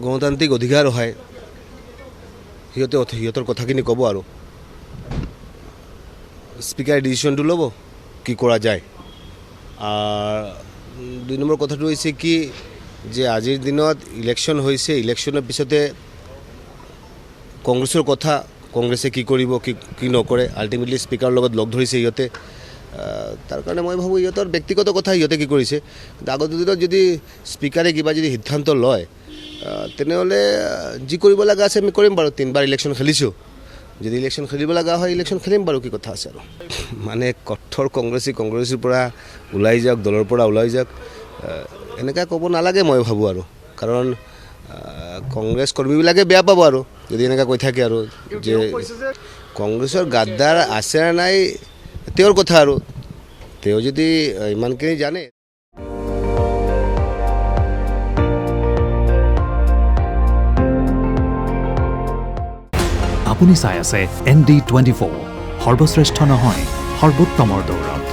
গণতান্ত্ৰিক অধিকাৰ হয় সিহঁতৰ কথাখিনি ক'ব আৰু স্পিকাৰে ডিচিশ্যনটো ল'ব কি কৰা যায়। দুই নম্বৰ কথাটো হৈছে কি যে আজিৰ দিনত ইলেকশ্যন হৈছে, ইলেকশ্যনৰ পিছতে কংগ্ৰেছৰ কথা, কংগ্ৰেছে কি কৰিব কি নকৰে, আল্টিমেটলি স্পিকাৰৰ লগত লগ ধৰিছে সিহঁতে। তাৰ কাৰণে মই ভাবোঁ সিহঁতৰ ব্যক্তিগত কথা, সিহঁতে কি কৰিছে। কিন্তু আগৰ দিনত যদি স্পিকাৰে কিবা যদি সিদ্ধান্ত লয় তেনেহ'লে যি কৰিব লগা আছে আমি কৰিম বাৰু। 3বাৰ ইলেকশ্যন খেলিছোঁ, যদি ইলেকশ্যন খেলিব লগা হয় ইলেকশ্যন খেলিম বাৰু, কি কথা আছে আৰু। মানে কঠোৰ কংগ্ৰেছৰ পৰা ওলাই যাওক, দলৰ পৰা ওলাই যাওক, এনেকৈ ক'ব নালাগে মই ভাবোঁ আৰু। কাৰণ কংগ্ৰেছ কৰ্মীবিলাকে বেয়া পাব আৰু যদি এনেকৈ কৈ থাকে আৰু যে কংগ্ৰেছৰ গাদ্দাৰ আছে নে নাই তেওঁৰ কথা আৰু। তেওঁ যদি ইমানখিনি জানে। আপুনি চাই আছে ND24, সৰ্বশ্ৰেষ্ঠ নহয় সৰ্বোত্তমৰ দৌৰত।